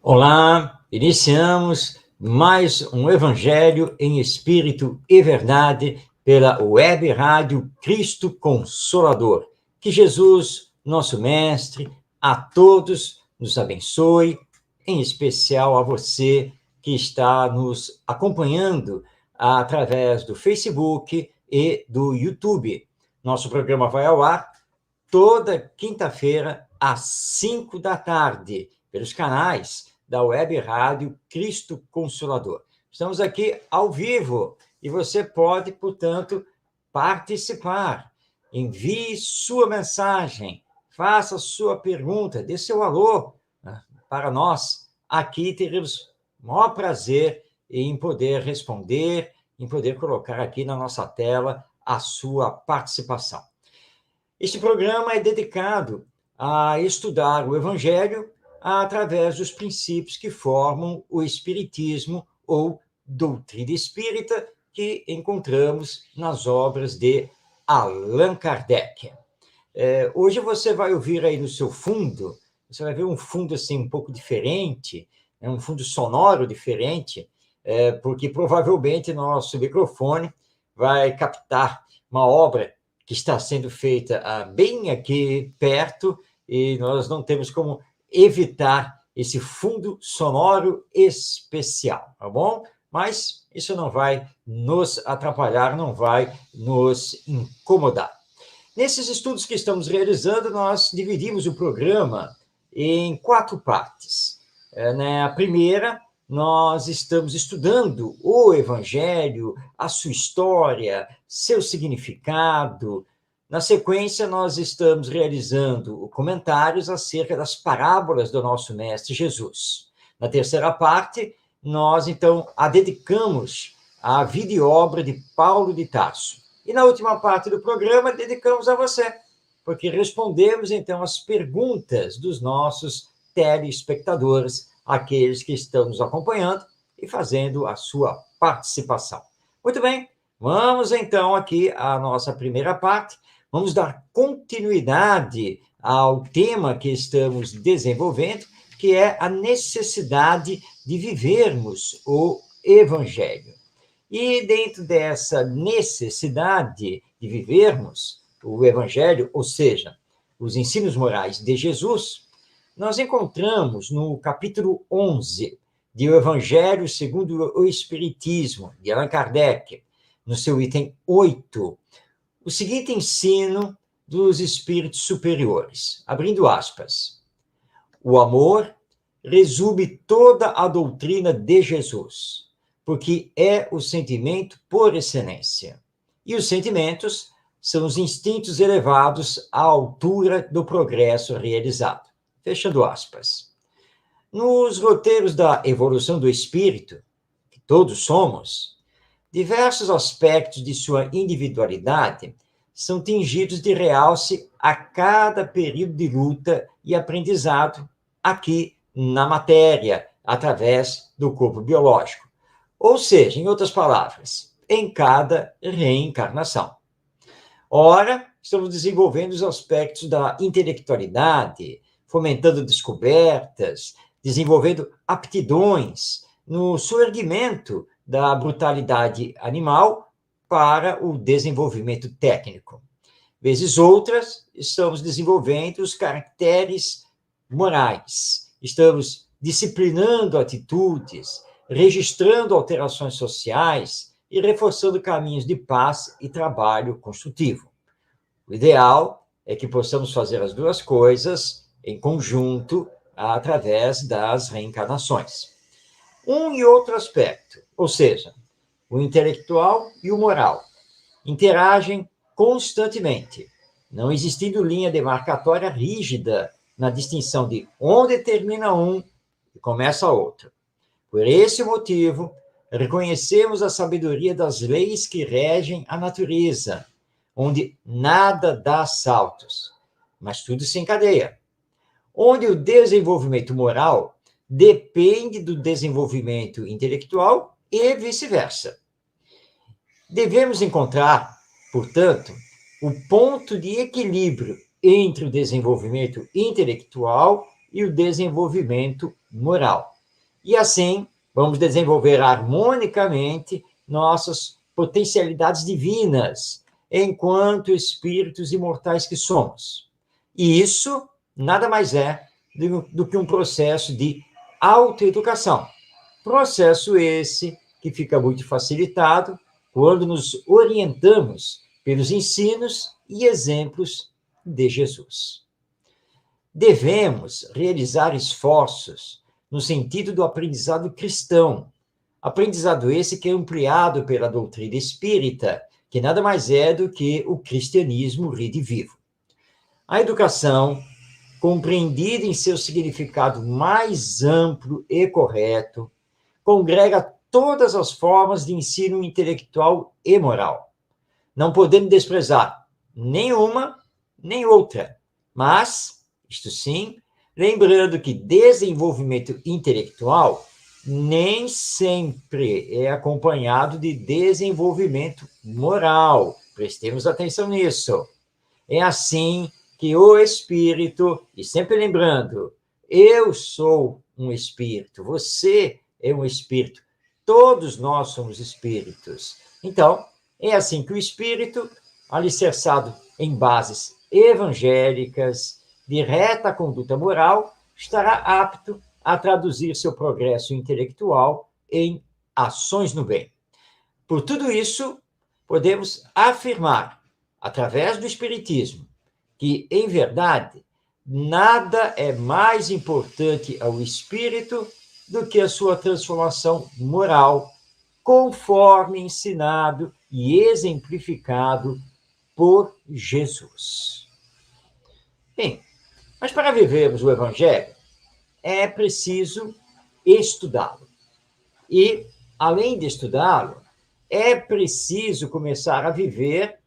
Olá, iniciamos mais um Evangelho em Espírito e Verdade pela Web Rádio Cristo Consolador. Que Jesus, nosso Mestre, a todos nos abençoe, em especial a você que está nos acompanhando através do Facebook e do YouTube. Nosso programa vai ao ar toda quinta-feira, às 5 da tarde, pelos canais da Web Rádio Cristo Consolador. Estamos aqui ao vivo e você pode, portanto, participar. Envie sua mensagem, faça sua pergunta, dê seu alô para nós. Aqui teremos o maior prazer em poder responder, em poder colocar aqui na nossa tela a sua participação. Este programa é dedicado a estudar o Evangelho através dos princípios que formam o Espiritismo ou doutrina espírita que encontramos nas obras de Allan Kardec. Hoje você vai ouvir aí no seu fundo, você vai ver um fundo assim um pouco diferente, um fundo sonoro diferente, porque provavelmente nosso microfone vai captar uma obra que está sendo feita bem aqui perto, e nós não temos como evitar esse fundo sonoro especial, tá bom? Mas isso não vai nos atrapalhar, não vai nos incomodar. Nesses estudos que estamos realizando, nós dividimos o programa em 4 partes. Na primeira, nós estamos estudando o Evangelho, a sua história, seu significado. Na sequência, nós estamos realizando comentários acerca das parábolas do nosso Mestre Jesus. Na terceira parte, nós, então, a dedicamos à vida e obra de Paulo de Tarso. E na última parte do programa, dedicamos a você, porque respondemos, então, as perguntas dos nossos telespectadores, aqueles que estão nos acompanhando e fazendo a sua participação. Muito bem, vamos então aqui à nossa primeira parte. Vamos dar continuidade ao tema que estamos desenvolvendo, que é a necessidade de vivermos o Evangelho. E dentro dessa necessidade de vivermos o Evangelho, ou seja, os ensinos morais de Jesus, nós encontramos no capítulo 11 de O Evangelho segundo o Espiritismo, de Allan Kardec, no seu item 8, o seguinte ensino dos espíritos superiores, abrindo aspas. O amor resume toda a doutrina de Jesus, porque é o sentimento por excelência. E os sentimentos são os instintos elevados à altura do progresso realizado. Fechando aspas. Nos roteiros da evolução do espírito, que todos somos, diversos aspectos de sua individualidade são tingidos de realce a cada período de luta e aprendizado aqui na matéria, através do corpo biológico. Ou seja, em outras palavras, em cada reencarnação. Ora, estamos desenvolvendo os aspectos da intelectualidade, fomentando descobertas, desenvolvendo aptidões no surgimento da brutalidade animal para o desenvolvimento técnico. Vezes outras, estamos desenvolvendo os caracteres morais, estamos disciplinando atitudes, registrando alterações sociais e reforçando caminhos de paz e trabalho construtivo. O ideal é que possamos fazer as duas coisas em conjunto através das reencarnações. Um e outro aspecto, ou seja, o intelectual e o moral, interagem constantemente, não existindo linha demarcatória rígida na distinção de onde termina um e começa outro. Por esse motivo, reconhecemos a sabedoria das leis que regem a natureza, onde nada dá saltos, mas tudo se encadeia. Onde o desenvolvimento moral depende do desenvolvimento intelectual e vice-versa. Devemos encontrar, portanto, o ponto de equilíbrio entre o desenvolvimento intelectual e o desenvolvimento moral. E assim, vamos desenvolver harmonicamente nossas potencialidades divinas, enquanto espíritos imortais que somos. E isso nada mais é do que um processo de autoeducação. Processo esse que fica muito facilitado quando nos orientamos pelos ensinos e exemplos de Jesus. Devemos realizar esforços no sentido do aprendizado cristão, aprendizado esse que é ampliado pela doutrina espírita, que nada mais é do que o cristianismo redivivo. A educação, compreendida em seu significado mais amplo e correto, congrega todas as formas de ensino intelectual e moral, não podendo desprezar nenhuma nem outra, mas, isto sim, lembrando que desenvolvimento intelectual nem sempre é acompanhado de desenvolvimento moral. Prestemos atenção nisso. É assim que o espírito, e sempre lembrando, eu sou um espírito, você é um espírito, todos nós somos espíritos. Então, é assim que o espírito, alicerçado em bases evangélicas, de reta conduta moral, estará apto a traduzir seu progresso intelectual em ações no bem. Por tudo isso, podemos afirmar, através do Espiritismo, que, em verdade, nada é mais importante ao espírito do que a sua transformação moral, conforme ensinado e exemplificado por Jesus. Bem, mas para vivermos o Evangelho, é preciso estudá-lo. E, além de estudá-lo, é preciso começar a viver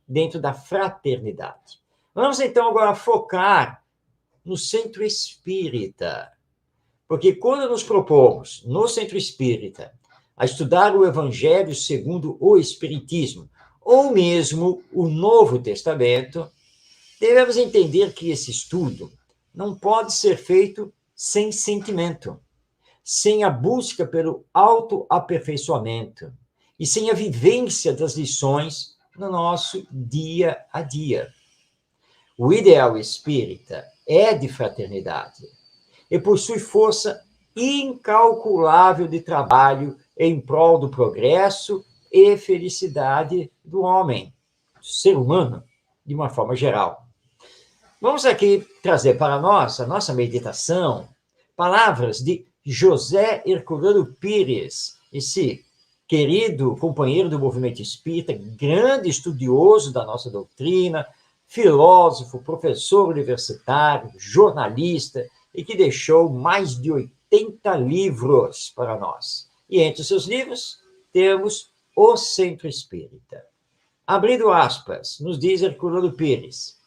dentro da fraternidade. Vamos, então, agora focar no centro espírita. Porque quando nos propomos, no centro espírita, a estudar o Evangelho segundo o Espiritismo, ou mesmo o Novo Testamento, devemos entender que esse estudo não pode ser feito sem sentimento, sem a busca pelo autoaperfeiçoamento e sem a vivência das lições no nosso dia a dia. O ideal espírita é de fraternidade e possui força incalculável de trabalho em prol do progresso e felicidade do homem, do ser humano, de uma forma geral. Vamos aqui trazer para nós, a nossa meditação, palavras de José Herculano Pires, esse querido companheiro do movimento espírita, grande estudioso da nossa doutrina, filósofo, professor universitário, jornalista, e que deixou mais de 80 livros para nós. E entre os seus livros, temos O Centro Espírita. Abrindo aspas, nos diz Herculano Pires,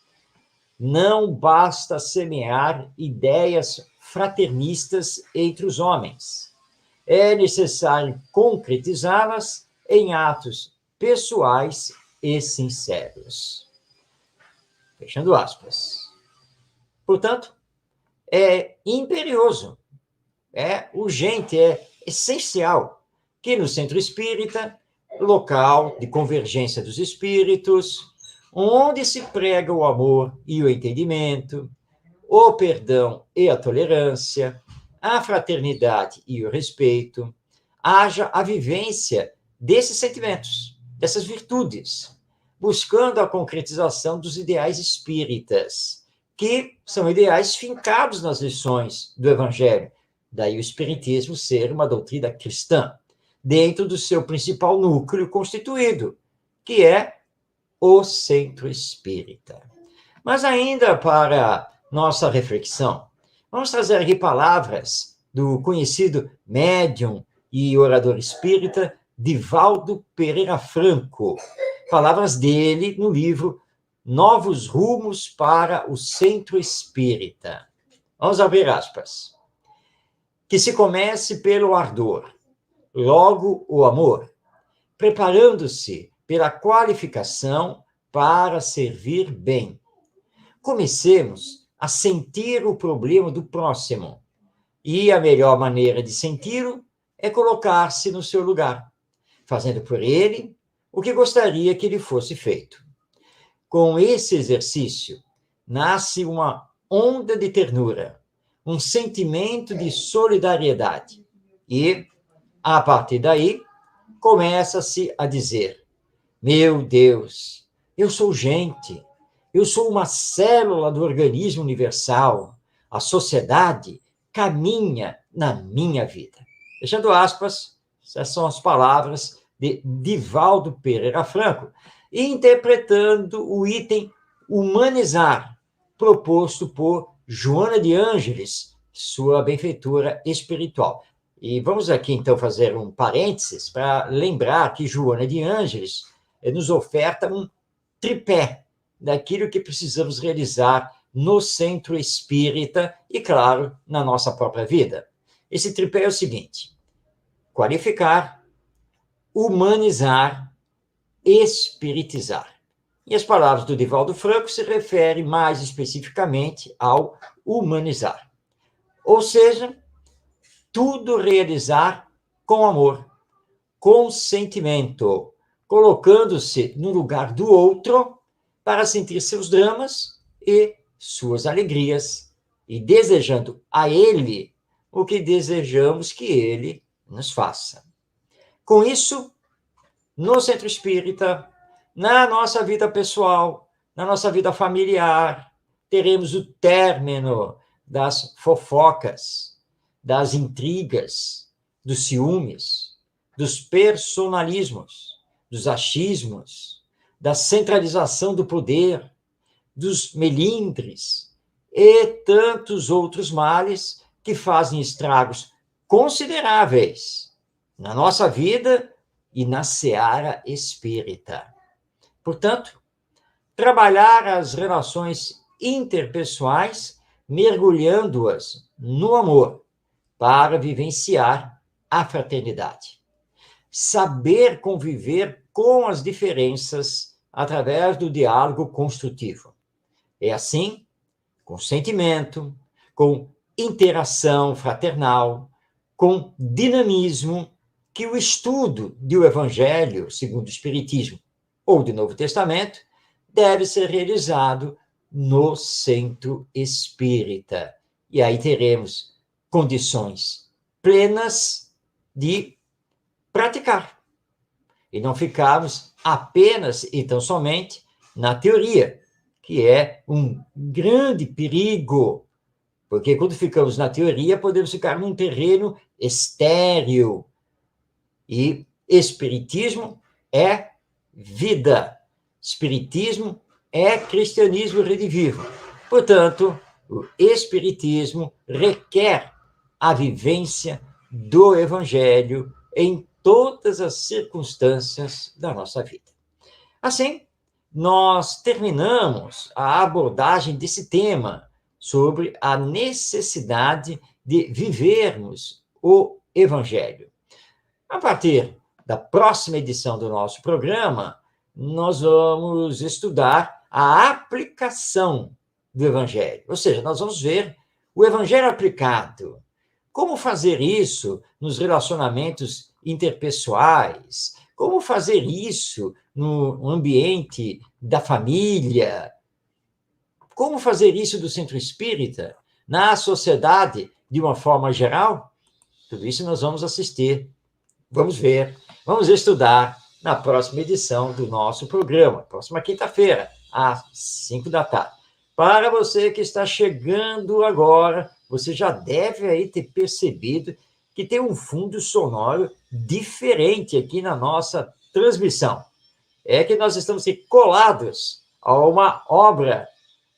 não basta semear ideias fraternistas entre os homens. É necessário concretizá-las em atos pessoais e sinceros. Fechando aspas. Portanto, é imperioso, é urgente, é essencial que no centro espírita, local de convergência dos espíritos, onde se prega o amor e o entendimento, o perdão e a tolerância, a fraternidade e o respeito, haja a vivência desses sentimentos, dessas virtudes, buscando a concretização dos ideais espíritas, que são ideais fincados nas lições do Evangelho. Daí o Espiritismo ser uma doutrina cristã, dentro do seu principal núcleo constituído, que é o centro espírita. Mas ainda para nossa reflexão, vamos trazer aqui palavras do conhecido médium e orador espírita Divaldo Pereira Franco. Palavras dele no livro Novos Rumos para o Centro Espírita. Vamos abrir aspas. Que se comece pelo ardor, logo o amor, preparando-se pela qualificação para servir bem. Comecemos a sentir o problema do próximo E a melhor maneira de senti-lo é colocar-se no seu lugar, fazendo por ele o que gostaria que lhe fosse feito. Com esse exercício, nasce uma onda de ternura, um sentimento de solidariedade. E, a partir daí, começa-se a dizer: meu Deus, eu sou gente, eu sou uma célula do organismo universal, a sociedade caminha na minha vida. Fechando aspas, essas são as palavras de Divaldo Pereira Franco, interpretando o item humanizar, proposto por Joana de Ângeles, sua benfeitora espiritual. E vamos aqui, então, fazer um parênteses para lembrar que Joana de Ângeles nos oferta um tripé daquilo que precisamos realizar no centro espírita e, claro, na nossa própria vida. Esse tripé é o seguinte: qualificar, humanizar, espiritizar. E as palavras do Divaldo Franco se referem mais especificamente ao humanizar. Ou seja, tudo realizar com amor, com sentimento, colocando-se no lugar do outro para sentir seus dramas e suas alegrias, e desejando a ele o que desejamos que ele nos faça. Com isso, no centro espírita, na nossa vida pessoal, na nossa vida familiar, teremos o término das fofocas, das intrigas, dos ciúmes, dos personalismos, dos achismos, da centralização do poder, dos melindres e tantos outros males que fazem estragos consideráveis na nossa vida e na seara espírita. Portanto, trabalhar as relações interpessoais, mergulhando-as no amor, para vivenciar a fraternidade. Saber conviver com as diferenças através do diálogo construtivo. É assim, com sentimento, com interação fraternal, com dinamismo, que o estudo do Evangelho, segundo o Espiritismo, ou do Novo Testamento, deve ser realizado no centro espírita. E aí teremos condições plenas de praticar. E não ficarmos apenas e tão somente na teoria, que é um grande perigo, porque quando ficamos na teoria, podemos ficar num terreno estéril. E espiritismo é vida. Espiritismo é cristianismo redivivo. Portanto, o espiritismo requer a vivência do Evangelho em todas as circunstâncias da nossa vida. Assim, nós terminamos a abordagem desse tema sobre a necessidade de vivermos o Evangelho. A partir da próxima edição do nosso programa, nós vamos estudar a aplicação do Evangelho. Ou seja, nós vamos ver o Evangelho aplicado. Como fazer isso nos relacionamentos interpessoais? Como fazer isso no ambiente da família? Como fazer isso do centro espírita? Na sociedade, de uma forma geral? Tudo isso nós vamos assistir, vamos ver, vamos estudar na próxima edição do nosso programa, próxima quinta-feira, às 5 da tarde. Para você que está chegando agora, você já deve aí ter percebido que tem um fundo sonoro diferente aqui na nossa transmissão. É que nós estamos aqui colados a uma obra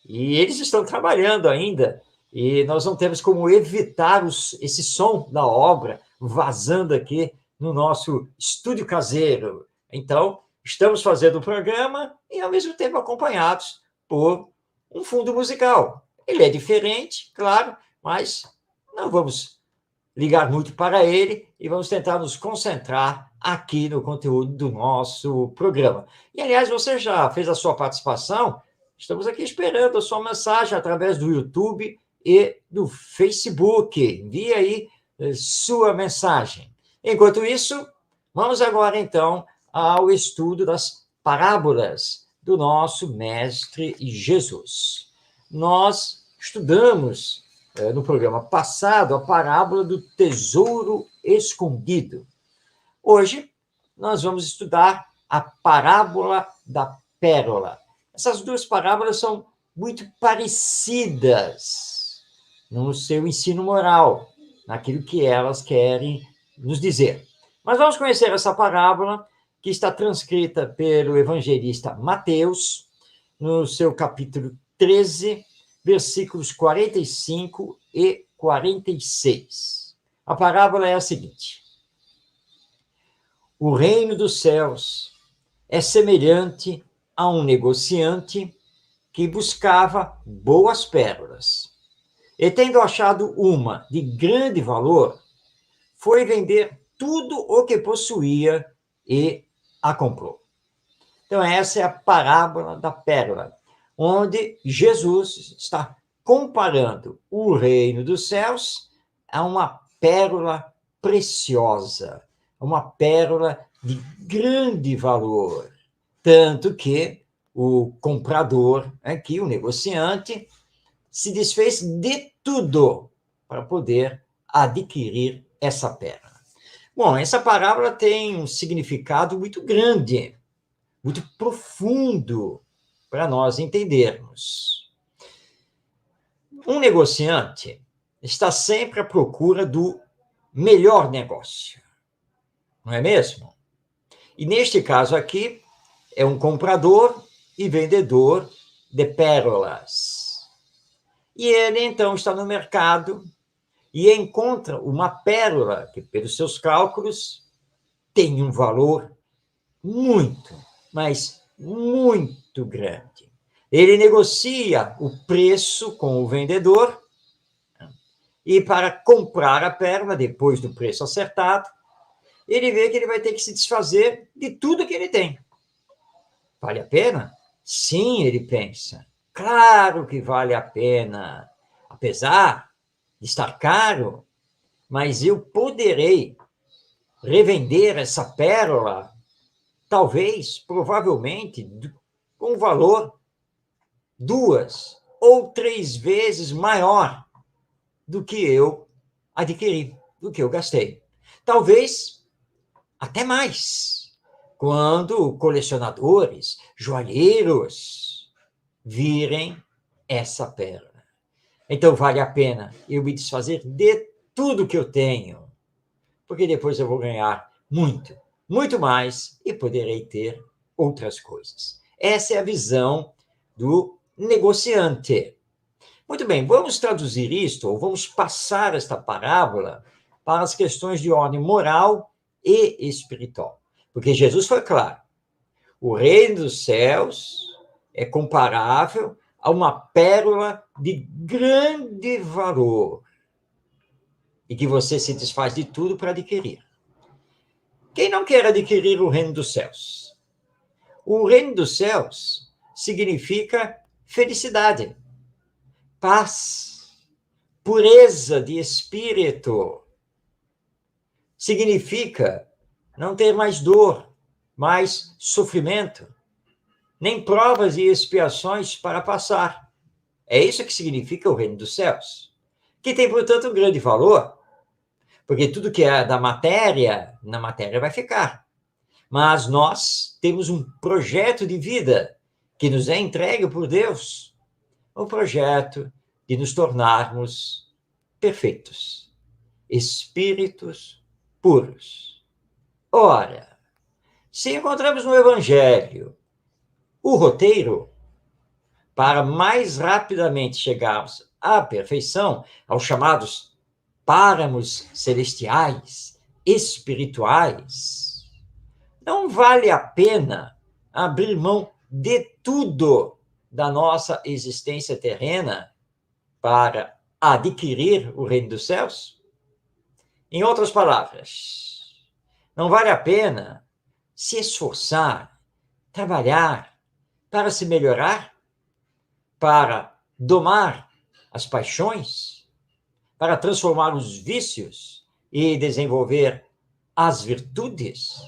e eles estão trabalhando ainda e nós não temos como evitar esse som da obra vazando aqui no nosso estúdio caseiro. Então, estamos fazendo o programa e, ao mesmo tempo, acompanhados por um fundo musical. Ele é diferente, claro, mas não vamos ligar muito para ele e vamos tentar nos concentrar aqui no conteúdo do nosso programa. E, aliás, você já fez a sua participação? Estamos aqui esperando a sua mensagem através do YouTube e do Facebook. Envie aí sua mensagem. Enquanto isso, vamos agora, então, ao estudo das parábolas do nosso Mestre Jesus. Nós estudamos, no programa passado, a parábola do tesouro escondido. Hoje, nós vamos estudar a parábola da pérola. Essas duas parábolas são muito parecidas no seu ensino moral, naquilo que elas querem nos dizer. Mas vamos conhecer essa parábola, que está transcrita pelo evangelista Mateus, no seu capítulo 13, versículos 45 e 46. A parábola é a seguinte: o reino dos céus é semelhante a um negociante que buscava boas pérolas. E, tendo achado uma de grande valor, foi vender tudo o que possuía e a comprou. Então, essa é a parábola da pérola, onde Jesus está comparando o reino dos céus a uma pérola preciosa, uma pérola de grande valor. Tanto que o comprador, aqui, o negociante, se desfez de tudo para poder adquirir essa pérola. Bom, essa parábola tem um significado muito grande, muito profundo para nós entendermos. Um negociante está sempre à procura do melhor negócio, não é mesmo? E neste caso aqui, é um comprador e vendedor de pérolas. E ele, então, está no mercado e encontra uma pérola que, pelos seus cálculos, tem um valor muito, mas muito grande. Ele negocia o preço com o vendedor e, para comprar a pérola, depois do preço acertado, ele vê que ele vai ter que se desfazer de tudo que ele tem. Vale a pena? Sim, ele pensa. Claro que vale a pena. Apesar de estar caro, mas eu poderei revender essa pérola, talvez, provavelmente, com um valor 2 ou 3 vezes maior do que eu adquiri, do que eu gastei. Talvez até mais, quando colecionadores, joalheiros, virem essa pérola. Então, vale a pena eu me desfazer de tudo que eu tenho, porque depois eu vou ganhar muito, muito mais e poderei ter outras coisas. Essa é a visão do negociante. Muito bem, vamos traduzir isto, ou vamos passar esta parábola para as questões de ordem moral e espiritual. Porque Jesus foi claro, o reino dos céus é comparável a uma pérola de grande valor e que você se desfaz de tudo para adquirir. Quem não quer adquirir o reino dos céus? O reino dos céus significa felicidade, paz, pureza de espírito. Significa não ter mais dor, mais sofrimento, nem provas e expiações para passar. É isso que significa o reino dos céus, que tem, portanto, um grande valor, porque tudo que é da matéria, na matéria vai ficar. Mas nós temos um projeto de vida que nos é entregue por Deus, um projeto de nos tornarmos perfeitos, espíritos puros. Ora, se encontramos no Evangelho o roteiro para mais rapidamente chegarmos à perfeição, aos chamados páramos celestiais, espirituais, não vale a pena abrir mão de tudo da nossa existência terrena para adquirir o reino dos céus? Em outras palavras, não vale a pena se esforçar, trabalhar para se melhorar, para domar as paixões, para transformar os vícios e desenvolver as virtudes?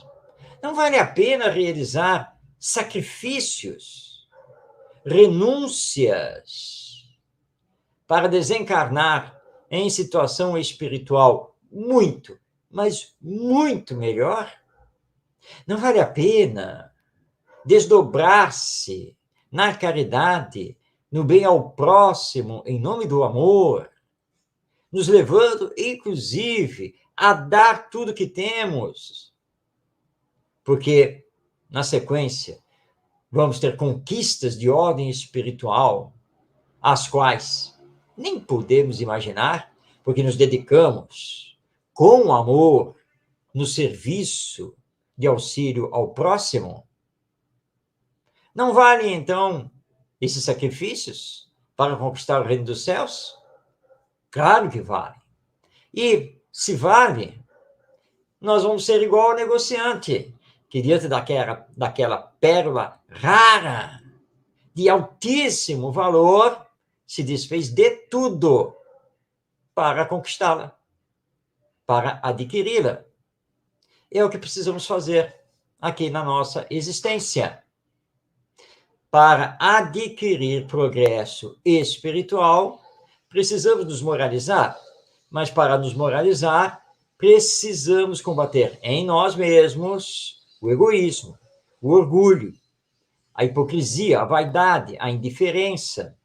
Não vale a pena realizar sacrifícios, renúncias, para desencarnar em situação espiritual muito, mas muito melhor? Não vale a pena desdobrar-se na caridade, no bem ao próximo, em nome do amor, nos levando, inclusive, a dar tudo que temos? Porque, na sequência, vamos ter conquistas de ordem espiritual, as quais nem podemos imaginar, porque nos dedicamos com amor no serviço de auxílio ao próximo. Não valem, então, esses sacrifícios para conquistar o reino dos céus? Claro que valem. E, se vale, nós vamos ser igual ao negociante, que diante daquela pérola rara, de altíssimo valor, se desfez de tudo para conquistá-la, para adquiri-la. É o que precisamos fazer aqui na nossa existência. Para adquirir progresso espiritual, precisamos nos moralizar, mas para nos moralizar, precisamos combater em nós mesmos o egoísmo, o orgulho, a hipocrisia, a vaidade, a indiferença.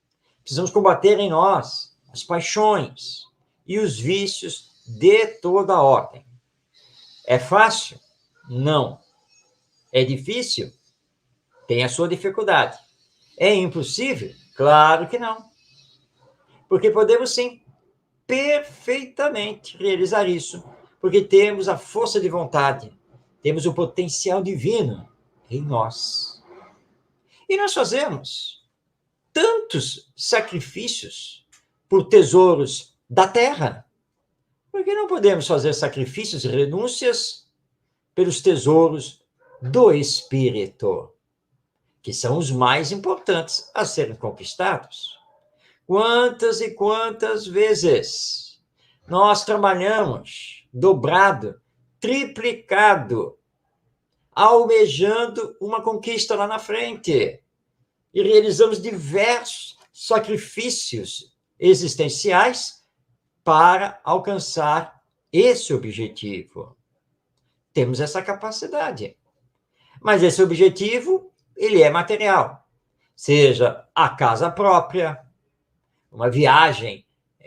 Precisamos combater em nós as paixões e os vícios de toda a ordem. É fácil? Não. É difícil? Tem a sua dificuldade. É impossível? Claro que não. Porque podemos sim, perfeitamente realizar isso, porque temos a força de vontade, temos o potencial divino em nós. E nós fazemos tantos sacrifícios por tesouros da terra. Por que não podemos fazer sacrifícios e renúncias pelos tesouros do espírito, que são os mais importantes a serem conquistados? Quantas e quantas vezes nós trabalhamos dobrado, triplicado, almejando uma conquista lá na frente, e realizamos diversos sacrifícios existenciais para alcançar esse objetivo. Temos essa capacidade. Mas esse objetivo, ele é material. Seja a casa própria, uma viagem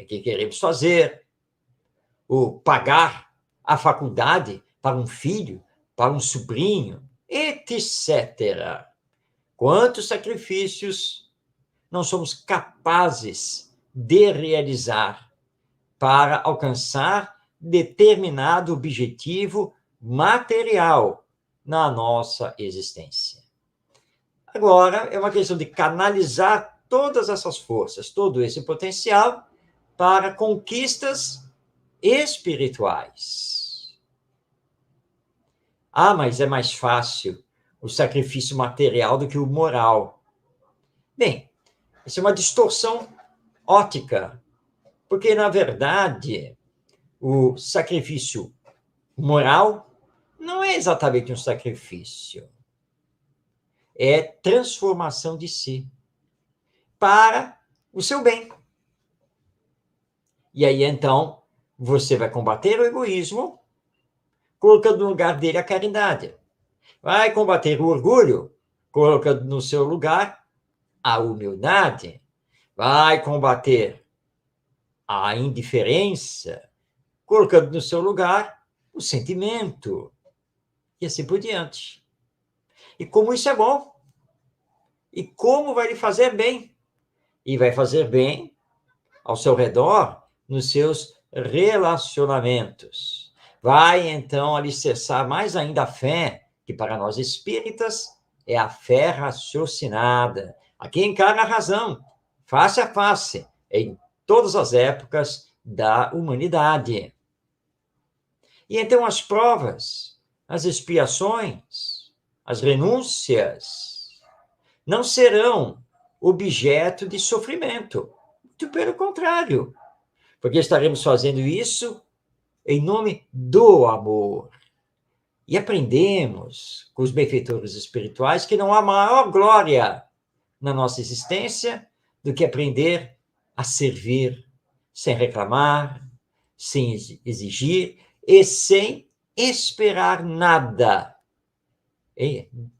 que queremos fazer, ou pagar a faculdade para um filho, para um sobrinho, etc. Quantos sacrifícios não somos capazes de realizar para alcançar determinado objetivo material na nossa existência? Agora, é uma questão de canalizar todas essas forças, todo esse potencial para conquistas espirituais. Ah, mas é mais fácil o sacrifício material do que o moral. Bem, isso é uma distorção ótica, porque, na verdade, o sacrifício moral não é exatamente um sacrifício. É transformação de si para o seu bem. E aí, então, você vai combater o egoísmo, colocando no lugar dele a caridade. Vai combater o orgulho, colocando no seu lugar a humildade. Vai combater a indiferença, colocando no seu lugar o sentimento. E assim por diante. E como isso é bom. E como vai lhe fazer bem. E vai fazer bem ao seu redor, nos seus relacionamentos. Vai, então, alicerçar mais ainda a fé, que para nós espíritas é a fé raciocinada. Aqui encara a razão, face a face, em todas as épocas da humanidade. E então as provas, as expiações, as renúncias, não serão objeto de sofrimento. Muito pelo contrário, porque estaremos fazendo isso em nome do amor. E aprendemos com os benfeitores espirituais que não há maior glória na nossa existência do que aprender a servir sem reclamar, sem exigir e sem esperar nada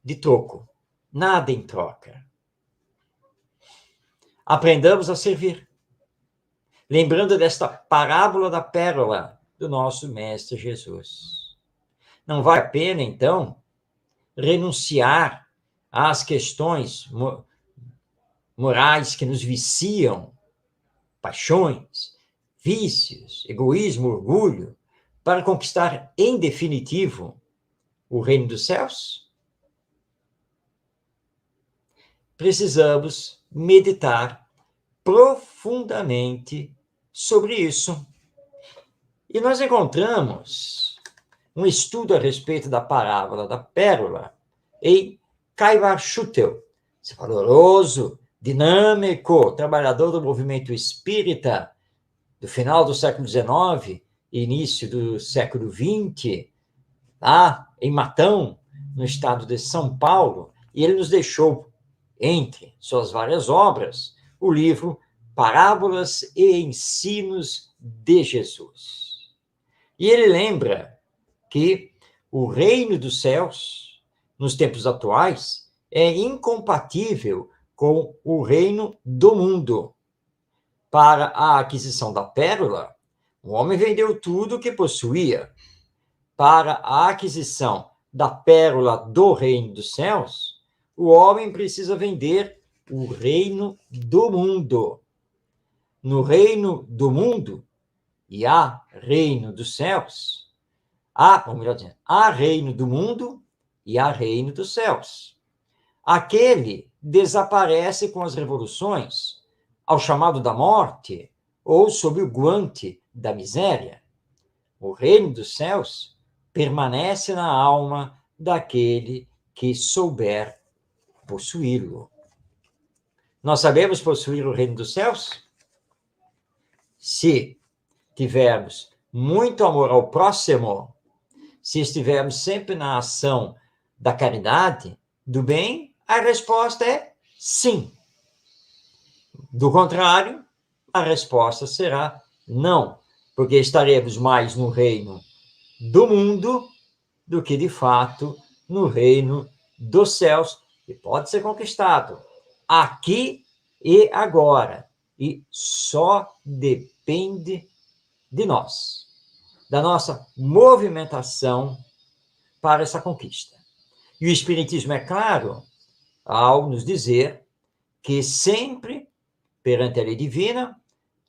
de troco, nada em troca. Aprendamos a servir, lembrando desta parábola da pérola do nosso Mestre Jesus. Não vale a pena, então, renunciar às questões morais que nos viciam, paixões, vícios, egoísmo, orgulho, para conquistar, em definitivo, o reino dos céus? Precisamos meditar profundamente sobre isso. E nós encontramos um estudo a respeito da parábola da pérola em Kaivar Schutel, esse valoroso, dinâmico, trabalhador do movimento espírita do final do século XIX e início do século XX, lá em Matão, no estado de São Paulo, e ele nos deixou, entre suas várias obras, o livro Parábolas e Ensinos de Jesus. E ele lembra que o reino dos céus, nos tempos atuais, é incompatível com o reino do mundo. Para a aquisição da pérola, o homem vendeu tudo o que possuía. Para a aquisição da pérola do reino dos céus, o homem precisa vender o reino do mundo. No reino do mundo, e há reino dos céus, ou melhor dizendo, há reino do mundo e há reino dos céus. Aquele desaparece com as revoluções, ao chamado da morte, ou sob o guante da miséria. O reino dos céus permanece na alma daquele que souber possuí-lo. Nós sabemos possuir o reino dos céus? Se tivermos muito amor ao próximo, se estivermos sempre na ação da caridade, do bem, a resposta é sim. Do contrário, a resposta será não, porque estaremos mais no reino do mundo do que, de fato, no reino dos céus, que pode ser conquistado aqui e agora, e só depende de nós, da nossa movimentação para essa conquista. E o Espiritismo é claro ao nos dizer que sempre, perante a lei divina,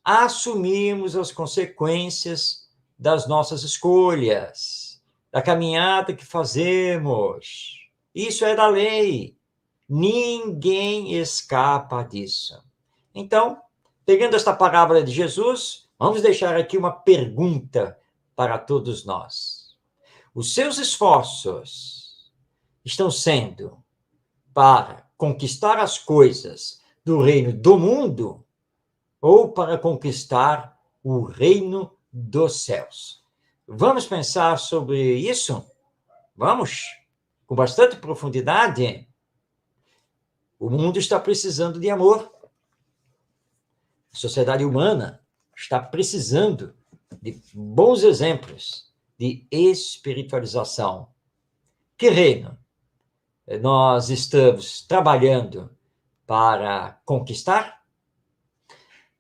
assumimos as consequências das nossas escolhas, da caminhada que fazemos. Isso é da lei. Ninguém escapa disso. Então, pegando esta parábola de Jesus, vamos deixar aqui uma pergunta para todos nós. Os seus esforços estão sendo para conquistar as coisas do reino do mundo ou para conquistar o reino dos céus? Vamos pensar sobre isso? Vamos? Com bastante profundidade. O mundo está precisando de amor. A sociedade humana está precisando de bons exemplos de espiritualização. Que reino nós estamos trabalhando para conquistar?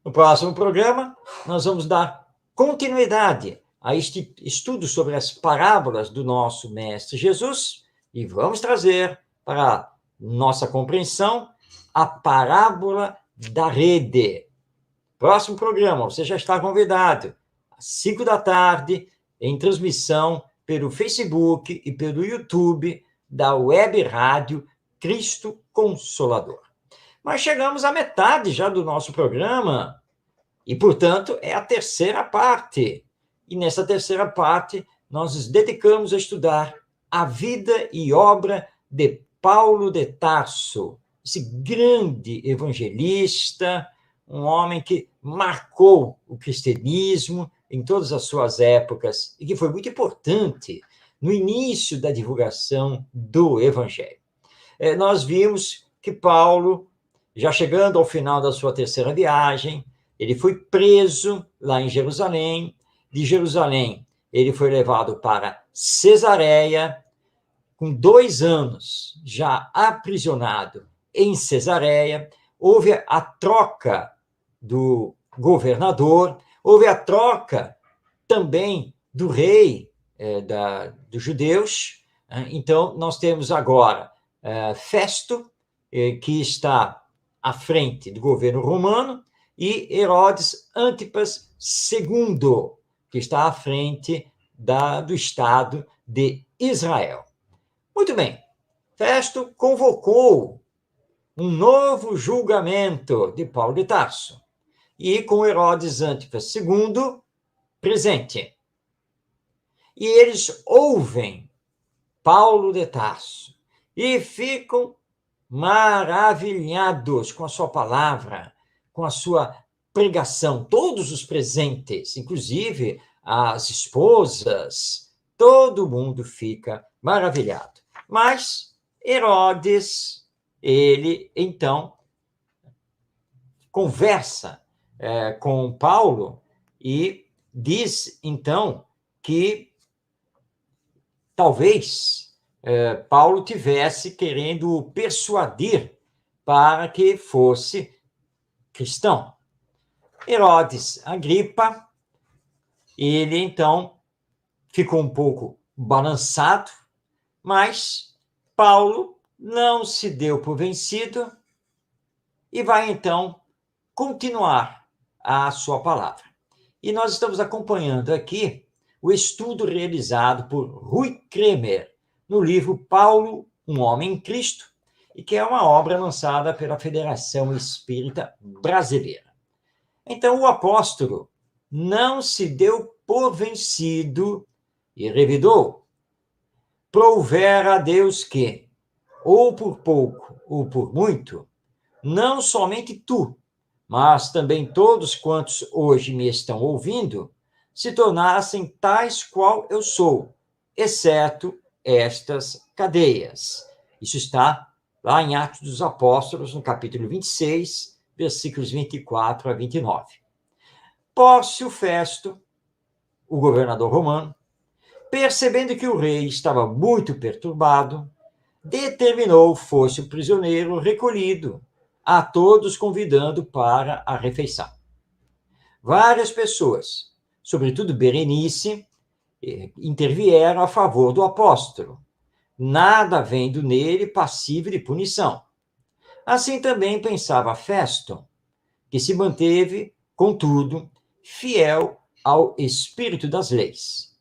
No próximo programa, nós vamos dar continuidade a este estudo sobre as parábolas do nosso Mestre Jesus e vamos trazer para nossa compreensão a parábola da rede. Próximo programa, você já está convidado, às 5 da tarde, em transmissão pelo Facebook e pelo YouTube da Web Rádio Cristo Consolador. Mas chegamos à metade já do nosso programa e, portanto, é a terceira parte. E nessa terceira parte, nós nos dedicamos a estudar a vida e obra de Paulo de Tarso, esse grande evangelista, um homem que marcou o cristianismo em todas as suas épocas e que foi muito importante no início da divulgação do Evangelho. Nós vimos que Paulo, já chegando ao final da sua terceira viagem, ele foi preso lá em Jerusalém. De Jerusalém, ele foi levado para Cesareia, com 2 anos já aprisionado em Cesareia. Houve a troca do governador, houve a troca também do rei dos judeus. Então, nós temos agora Festo, que está à frente do governo romano, e Herodes Antipas II, que está à frente do Estado de Israel. Muito bem, Festo convocou um novo julgamento de Paulo de Tarso, e com Herodes Antipas II presente. E eles ouvem Paulo de Tarso e ficam maravilhados com a sua palavra, com a sua pregação. Todos os presentes, inclusive as esposas, todo mundo fica maravilhado. Mas Herodes, ele então conversa com Paulo e diz então que talvez Paulo tivesse querendo o persuadir para que fosse cristão. Herodes Agripa, ele então ficou um pouco balançado, mas Paulo não se deu por vencido e vai então continuar a sua palavra. E nós estamos acompanhando aqui o estudo realizado por Rui Kremer no livro Paulo, um Homem em Cristo, e que é uma obra lançada pela Federação Espírita Brasileira. Então, o apóstolo não se deu por vencido e revidou: provera a Deus que, ou por pouco ou por muito, não somente tu, mas também todos quantos hoje me estão ouvindo, se tornassem tais qual eu sou, exceto estas cadeias. Isso está lá em Atos dos Apóstolos, no capítulo 26, versículos 24 a 29. Pórcio Festo, o governador romano, percebendo que o rei estava muito perturbado, determinou fosse o prisioneiro recolhido, a todos convidando para a refeição. Várias pessoas, sobretudo Berenice, intervieram a favor do apóstolo, nada vendo nele passível de punição. Assim também pensava Festo, que se manteve, contudo, fiel ao espírito das leis.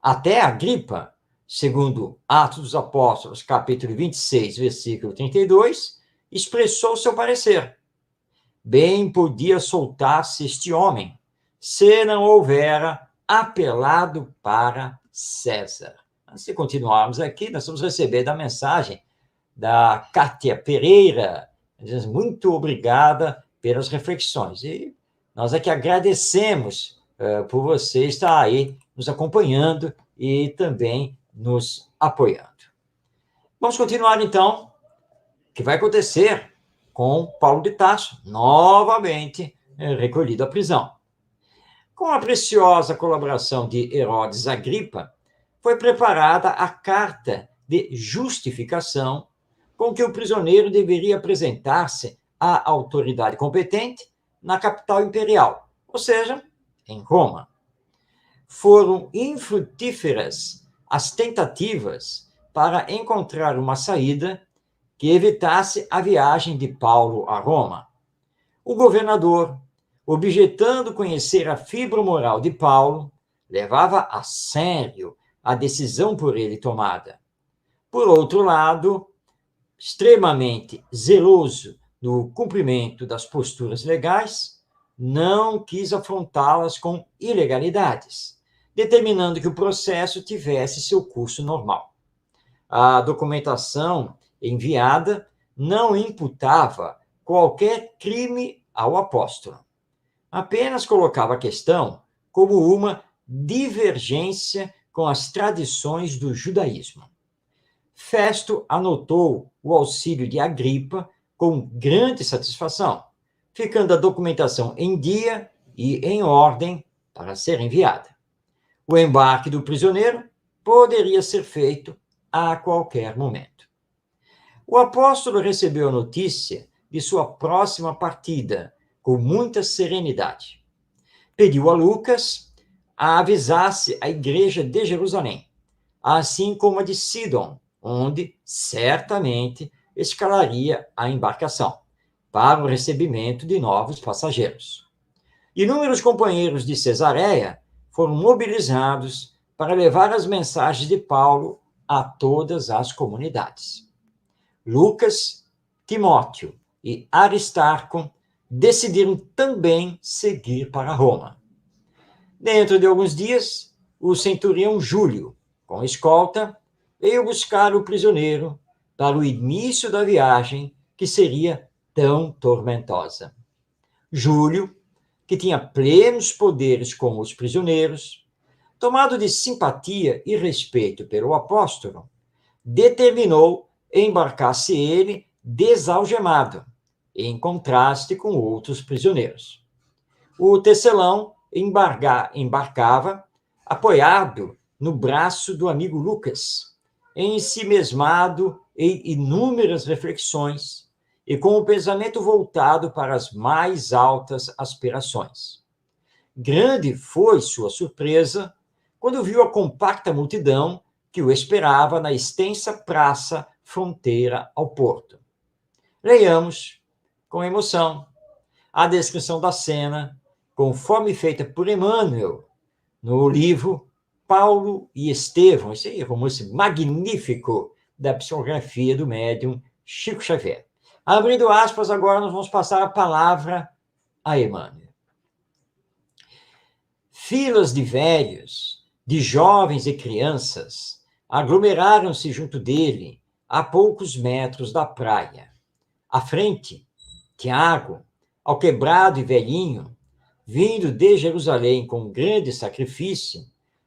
Até Agripa, segundo Atos dos Apóstolos, capítulo 26, versículo 32, expressou seu parecer. Bem podia soltar-se este homem, se não houvera apelado para César. Antes de continuarmos aqui, nós vamos receber da mensagem da Kátia Pereira. Muito obrigada pelas reflexões. E nós aqui agradecemos por você estar aí nos acompanhando e também nos apoiando. Vamos continuar, então, o que vai acontecer com Paulo de Tarso, novamente recolhido à prisão. Com a preciosa colaboração de Herodes Agripa, foi preparada a carta de justificação com que o prisioneiro deveria apresentar-se à autoridade competente na capital imperial, ou seja, em Roma. Foram infrutíferas as tentativas para encontrar uma saída que evitasse a viagem de Paulo a Roma. O governador, objetando conhecer a fibra moral de Paulo, levava a sério a decisão por ele tomada. Por outro lado, extremamente zeloso no cumprimento das posturas legais, não quis afrontá-las com ilegalidades, determinando que o processo tivesse seu curso normal. A documentação enviada não imputava qualquer crime ao apóstolo. Apenas colocava a questão como uma divergência com as tradições do judaísmo. Festo anotou o auxílio de Agripa com grande satisfação, ficando a documentação em dia e em ordem para ser enviada. O embarque do prisioneiro poderia ser feito a qualquer momento. O apóstolo recebeu a notícia de sua próxima partida com muita serenidade. Pediu a Lucas a avisasse a igreja de Jerusalém, assim como a de Sidon, onde certamente escalaria a embarcação para o recebimento de novos passageiros. Inúmeros companheiros de Cesareia foram mobilizados para levar as mensagens de Paulo a todas as comunidades. Lucas, Timóteo e Aristarco decidiram também seguir para Roma. Dentro de alguns dias, o centurião Júlio, com escolta, veio buscar o prisioneiro para o início da viagem que seria tão tormentosa. Júlio, que tinha plenos poderes com os prisioneiros, tomado de simpatia e respeito pelo apóstolo, determinou embarcar-se ele desalgemado, em contraste com outros prisioneiros. O tecelão embarcava apoiado no braço do amigo Lucas, ensimesmado em inúmeras reflexões e com o pensamento voltado para as mais altas aspirações. Grande foi sua surpresa quando viu a compacta multidão que o esperava na extensa praça fronteira ao porto. Leiamos, com emoção, a descrição da cena, conforme feita por Emmanuel, no livro Paulo e Estevão, esse romance magnífico da psicografia do médium Chico Xavier. Abrindo aspas, agora nós vamos passar a palavra a Emmanuel. Filas de velhos, de jovens e crianças, aglomeraram-se junto dele, a poucos metros da praia. À frente, Tiago, alquebrado e velhinho, vindo de Jerusalém com grande sacrifício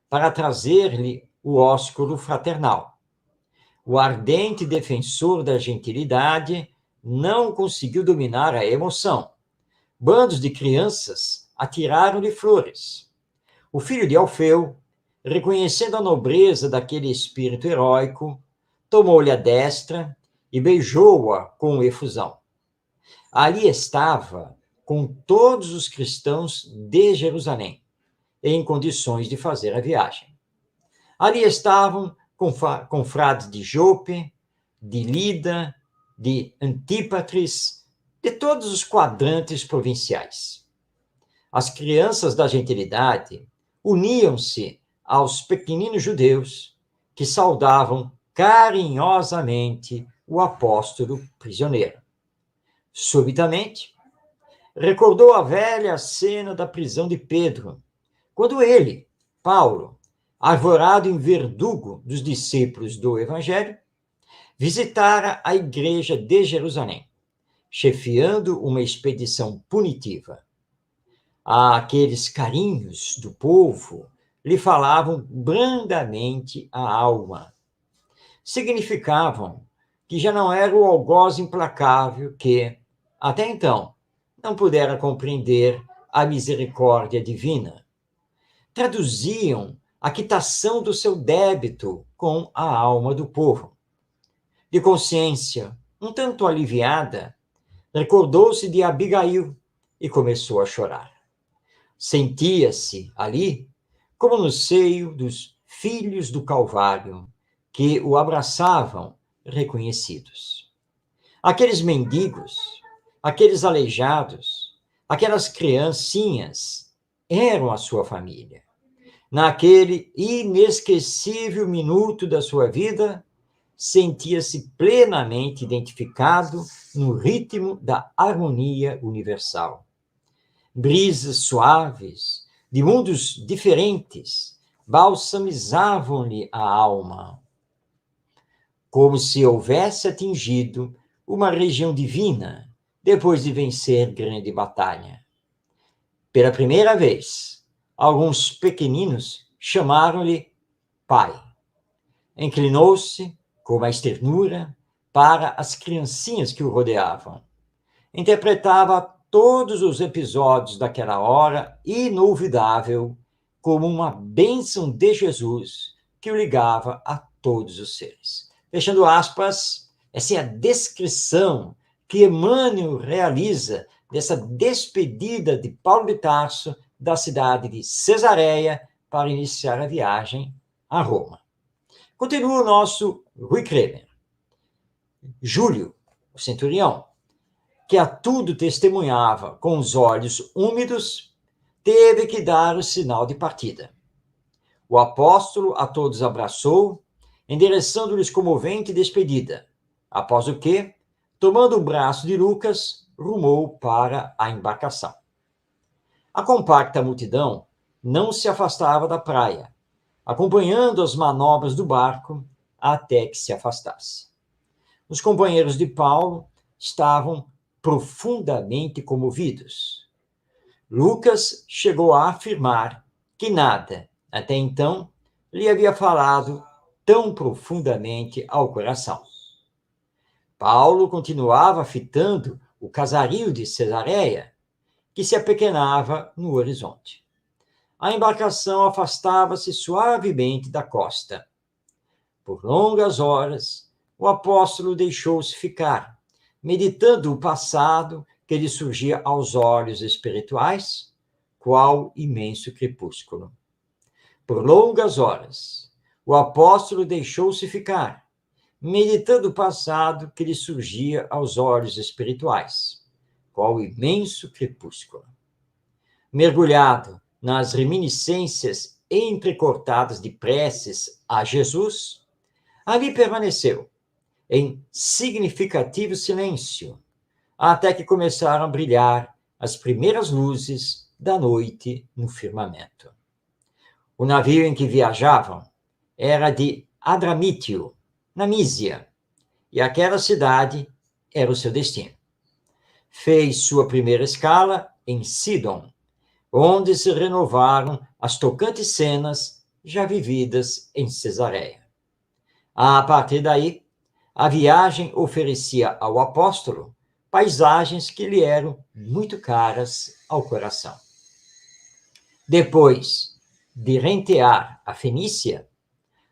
para trazer-lhe o ósculo fraternal. O ardente defensor da gentilidade não conseguiu dominar a emoção. Bandos de crianças atiraram-lhe flores. O filho de Alfeu, reconhecendo a nobreza daquele espírito heróico, tomou-lhe a destra e beijou-a com efusão. Ali estava com todos os cristãos de Jerusalém, em condições de fazer a viagem. Ali estavam confrades de Jope, de Lida, de Antípatris, de todos os quadrantes provinciais. As crianças da gentilidade uniam-se aos pequeninos judeus que saudavam carinhosamente o apóstolo prisioneiro. Subitamente, recordou a velha cena da prisão de Pedro, quando ele, Paulo, arvorado em verdugo dos discípulos do Evangelho, visitara a igreja de Jerusalém, chefiando uma expedição punitiva. Aqueles carinhos do povo lhe falavam brandamente a alma. Significavam que já não era o algoz implacável que, até então, não pudera compreender a misericórdia divina. Traduziam a quitação do seu débito com a alma do povo. De consciência um tanto aliviada, recordou-se de Abigail e começou a chorar. Sentia-se ali como no seio dos filhos do Calvário, que o abraçavam reconhecidos. Aqueles mendigos, aqueles aleijados, aquelas criancinhas eram a sua família. Naquele inesquecível minuto da sua vida, sentia-se plenamente identificado no ritmo da harmonia universal. Brisas suaves, de mundos diferentes, balsamizavam-lhe a alma, como se houvesse atingido uma região divina depois de vencer grande batalha. Pela primeira vez, alguns pequeninos chamaram-lhe pai. Inclinou-se com mais ternura para as criancinhas que o rodeavam. Interpretava todos os episódios daquela hora inolvidável como uma bênção de Jesus que o ligava a todos os seres. Fechando aspas, essa é a descrição que Emmanuel realiza dessa despedida de Paulo de Tarso da cidade de Cesareia para iniciar a viagem a Roma. Continua o nosso Rui Kremer. Júlio, o centurião, que a tudo testemunhava com os olhos úmidos, teve que dar o sinal de partida. O apóstolo a todos abraçou, endereçando-lhes comovente despedida, após o que, tomando o braço de Lucas, rumou para a embarcação. A compacta multidão não se afastava da praia, acompanhando as manobras do barco até que se afastasse. Os companheiros de Paulo estavam profundamente comovidos. Lucas chegou a afirmar que nada, até então, lhe havia falado tão profundamente ao coração. Paulo continuava fitando o casario de Cesareia, que se apequenava no horizonte. A embarcação afastava-se suavemente da costa. Por longas horas, o apóstolo deixou-se ficar, meditando o passado que lhe surgia aos olhos espirituais, qual imenso crepúsculo. Por longas horas, o apóstolo deixou-se ficar, meditando o passado que lhe surgia aos olhos espirituais, qual imenso crepúsculo. Mergulhado nas reminiscências entrecortadas de preces a Jesus, ali permaneceu, em significativo silêncio, até que começaram a brilhar as primeiras luzes da noite no firmamento. O navio em que viajavam era de Adramítio, na Mísia, e aquela cidade era o seu destino. Fez sua primeira escala em Sidon, onde se renovaram as tocantes cenas já vividas em Cesareia. A partir daí, a viagem oferecia ao apóstolo paisagens que lhe eram muito caras ao coração. Depois de rentear a Fenícia,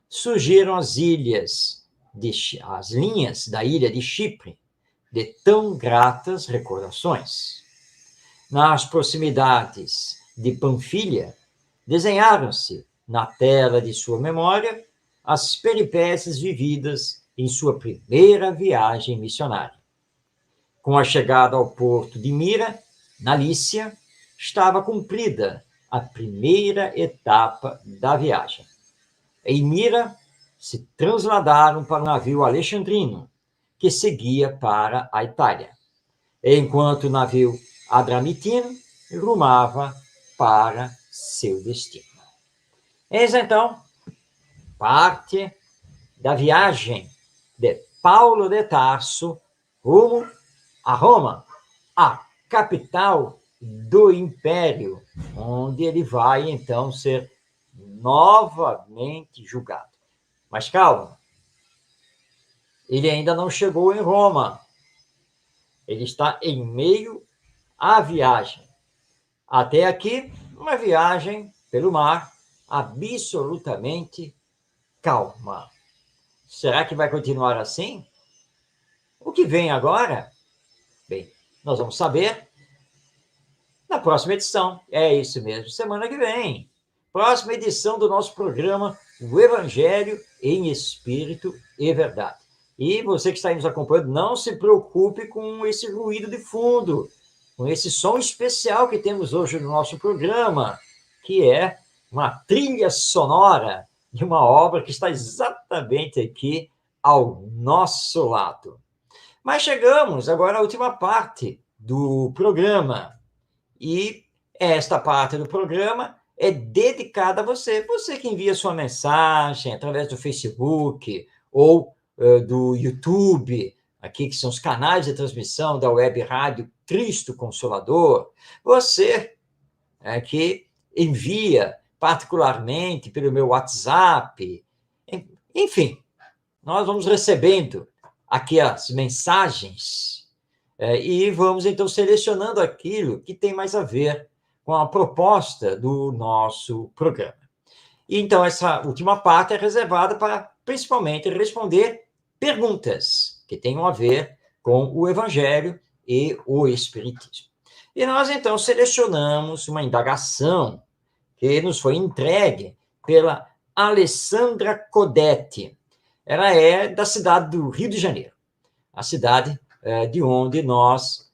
surgiram as linhas da ilha de Chipre, de tão gratas recordações. Nas proximidades de Panfilha, desenharam-se na tela de sua memória as peripécias vividas em sua primeira viagem missionária. Com a chegada ao porto de Mira, na Lícia, estava cumprida a primeira etapa da viagem. Em Mira, se transladaram para o navio alexandrino, que seguia para a Itália, enquanto o navio adramitino rumava para seu destino. Eis então parte da viagem de Paulo de Tarso rumo a Roma, a capital do Império, onde ele vai então ser novamente julgado. Mas calma, ele ainda não chegou em Roma. Ele está em meio à viagem. Até aqui, uma viagem pelo mar absolutamente calma. Será que vai continuar assim? O que vem agora? Bem, nós vamos saber na próxima edição. É isso mesmo, semana que vem. Próxima edição do nosso programa, o Evangelho em Espírito e Verdade. E você que está aí nos acompanhando, não se preocupe com esse ruído de fundo, com esse som especial que temos hoje no nosso programa, que é uma trilha sonora de uma obra que está exatamente aqui ao nosso lado. Mas chegamos agora à última parte do programa. E esta parte do programa é dedicada a você. Você que envia sua mensagem através do Facebook ou do YouTube, aqui que são os canais de transmissão da Web Rádio Cristo Consolador, você que envia particularmente pelo meu WhatsApp, enfim, nós vamos recebendo aqui as mensagens e vamos então selecionando aquilo que tem mais a ver com a proposta do nosso programa. E então essa última parte é reservada para principalmente responder perguntas que tenham a ver com o Evangelho e o Espiritismo. E nós então selecionamos uma indagação que nos foi entregue pela Alessandra Codetti. Ela é da cidade do Rio de Janeiro, a cidade de onde nós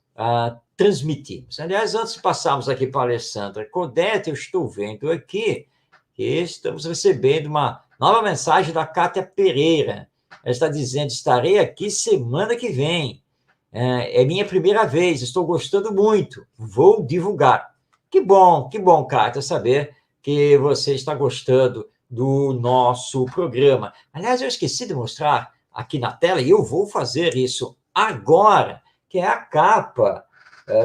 transmitimos. Aliás, antes de passarmos aqui para a Alessandra Codetti, eu estou vendo aqui que estamos recebendo uma nova mensagem da Cátia Pereira. Ela está dizendo: estarei aqui semana que vem. É minha primeira vez, estou gostando muito, vou divulgar. Que bom, Cátia, saber que você está gostando do nosso programa. Aliás, eu esqueci de mostrar aqui na tela, e eu vou fazer isso agora, que é a capa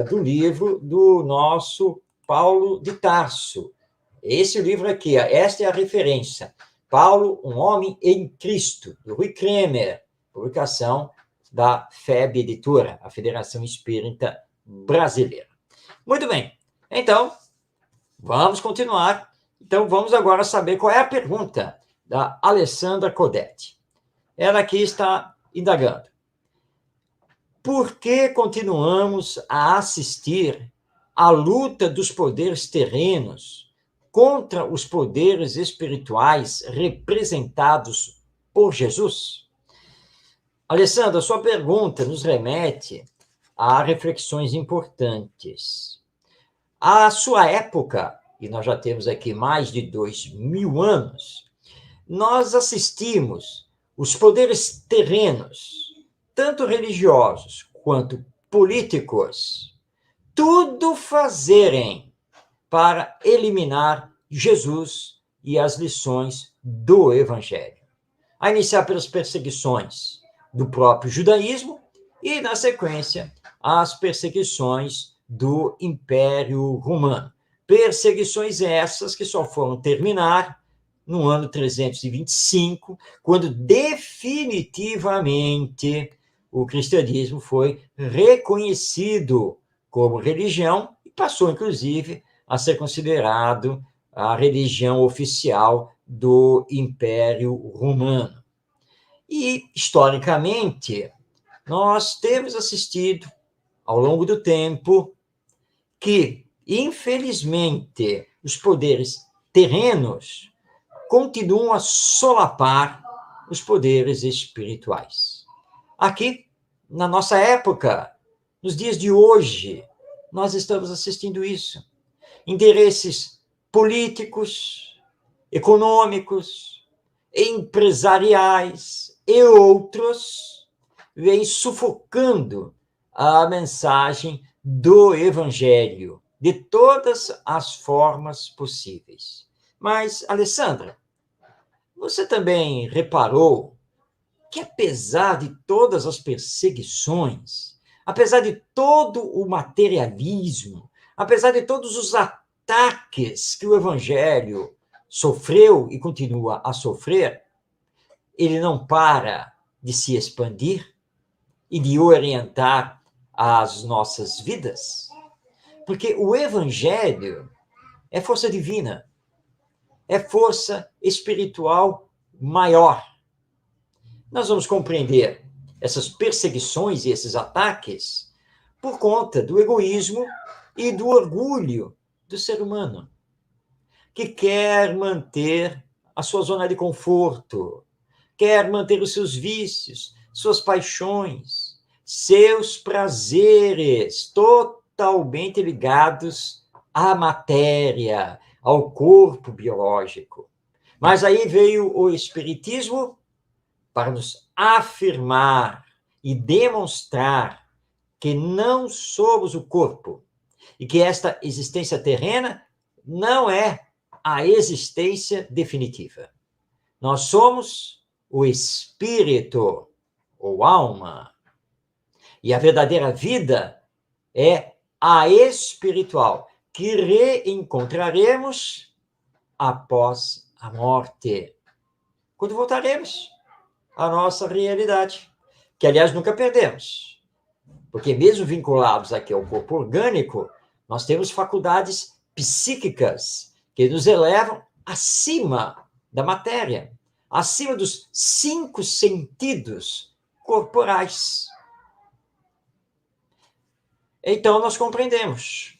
do livro do nosso Paulo de Tarso. Esse livro aqui, esta é a referência. Paulo, um homem em Cristo, do Rui Kremer, publicação da FEB Editora, a Federação Espírita Brasileira. Muito bem, então, vamos continuar. Então, vamos agora saber qual é a pergunta da Alessandra Codetti. Ela aqui está indagando: por que continuamos a assistir à luta dos poderes terrenos contra os poderes espirituais representados por Jesus? Alessandra, sua pergunta nos remete a reflexões importantes. À sua época, e nós já temos aqui mais de 2000 anos, nós assistimos os poderes terrenos, tanto religiosos quanto políticos, tudo fazerem para eliminar Jesus e as lições do Evangelho. A iniciar pelas perseguições do próprio judaísmo e, na sequência, as perseguições do Império Romano. Perseguições essas que só foram terminar no ano 325, quando definitivamente o cristianismo foi reconhecido como religião e passou, inclusive, a ser considerado a religião oficial do Império Romano. E, historicamente, nós temos assistido, ao longo do tempo, que, infelizmente, os poderes terrenos continuam a solapar os poderes espirituais. Aqui, na nossa época, nos dias de hoje, nós estamos assistindo isso. Interesses políticos, econômicos, empresariais e outros vêm sufocando a mensagem do Evangelho de todas as formas possíveis. Mas, Alessandra, você também reparou que, apesar de todas as perseguições, apesar de todo o materialismo, apesar de todos os ataques que o Evangelho sofreu e continua a sofrer, ele não para de se expandir e de orientar as nossas vidas? Porque o Evangelho é força divina, é força espiritual maior. Nós vamos compreender essas perseguições e esses ataques por conta do egoísmo e do orgulho do ser humano, que quer manter a sua zona de conforto, quer manter os seus vícios, suas paixões, seus prazeres totalmente ligados à matéria, ao corpo biológico. Mas aí veio o Espiritismo para nos afirmar e demonstrar que não somos o corpo e que esta existência terrena não é a existência definitiva. Nós somos o espírito ou alma. E a verdadeira vida é a espiritual, que reencontraremos após a morte, quando voltaremos à nossa realidade, que, aliás, nunca perdemos. Porque mesmo vinculados aqui ao corpo orgânico, nós temos faculdades psíquicas que nos elevam acima da matéria, acima dos 5 sentidos corporais. Então, nós compreendemos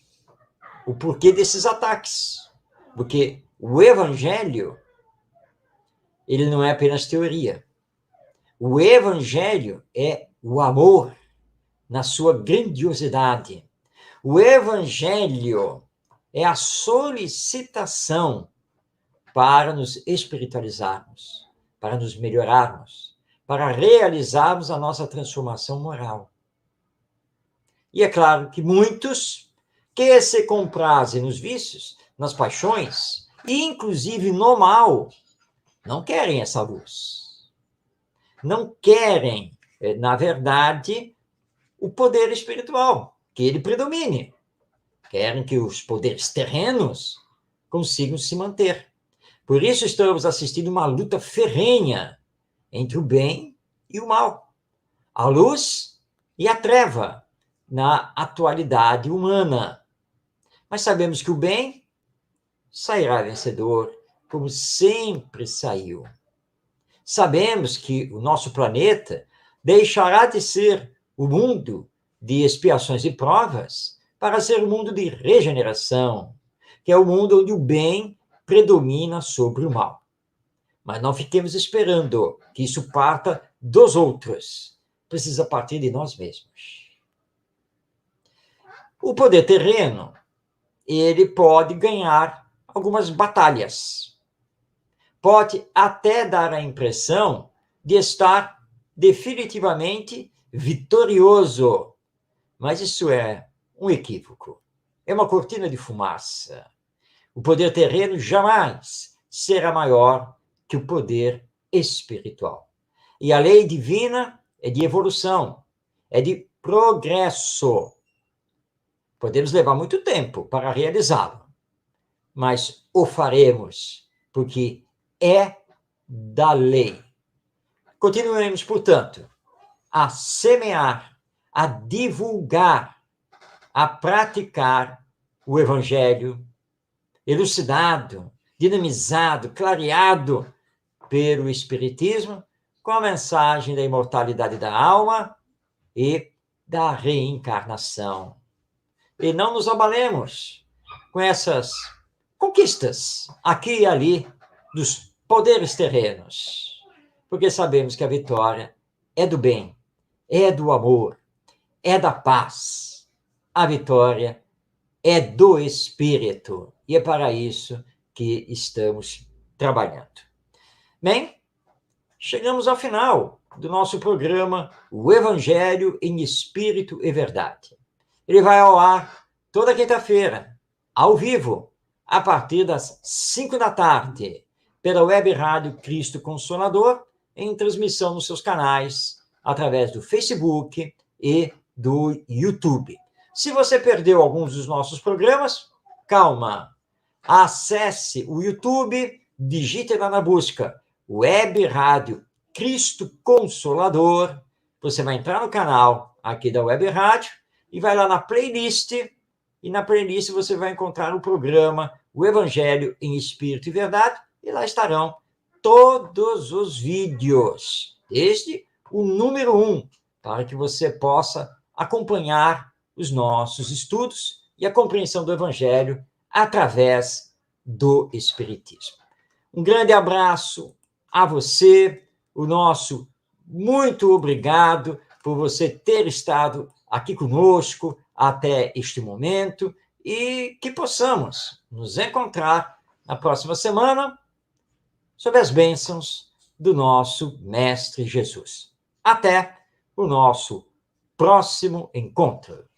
o porquê desses ataques. Porque o Evangelho, ele não é apenas teoria. O Evangelho é o amor na sua grandiosidade. O Evangelho é a solicitação para nos espiritualizarmos, para nos melhorarmos, para realizarmos a nossa transformação moral. E é claro que muitos que se comprazem nos vícios, nas paixões, e inclusive no mal, não querem essa luz. Não querem, na verdade, o poder espiritual, que ele predomine. Querem que os poderes terrenos consigam se manter. Por isso estamos assistindo uma luta ferrenha entre o bem e o mal, a luz e a treva na atualidade humana. Mas sabemos que o bem sairá vencedor, como sempre saiu. Sabemos que o nosso planeta deixará de ser o mundo de expiações e provas para ser o mundo de regeneração, que é o mundo onde o bem predomina sobre o mal. Mas não fiquemos esperando que isso parta dos outros. Precisa partir de nós mesmos. O poder terreno, ele pode ganhar algumas batalhas. Pode até dar a impressão de estar definitivamente vitorioso. Mas isso é um equívoco. É uma cortina de fumaça. O poder terreno jamais será maior que o poder espiritual. E a lei divina é de evolução, é de progresso. Podemos levar muito tempo para realizá-lo, mas o faremos, porque é da lei. Continuemos, portanto, a semear, a divulgar, a praticar o Evangelho elucidado, dinamizado, clareado pelo Espiritismo, com a mensagem da imortalidade da alma e da reencarnação. E não nos abalemos com essas conquistas aqui e ali dos poderes terrenos, porque sabemos que a vitória é do bem, é do amor, é da paz. A vitória é do Espírito, e é para isso que estamos trabalhando. Bem, chegamos ao final do nosso programa O Evangelho em Espírito e Verdade. Ele vai ao ar toda quinta-feira, ao vivo, a partir das 5 da tarde, pela Web Rádio Cristo Consolador, em transmissão nos seus canais, através do Facebook e do YouTube. Se você perdeu alguns dos nossos programas, calma. Acesse o YouTube, digite lá na busca Web Rádio Cristo Consolador. Você vai entrar no canal aqui da Web Rádio e vai lá na playlist, e na playlist você vai encontrar o programa O Evangelho em Espírito e Verdade, e lá estarão todos os vídeos, desde o número 1, para que você possa acompanhar os nossos estudos e a compreensão do Evangelho através do Espiritismo. Um grande abraço a você, o nosso muito obrigado por você ter estado aqui conosco até este momento e que possamos nos encontrar na próxima semana sob as bênçãos do nosso Mestre Jesus. Até o nosso próximo encontro.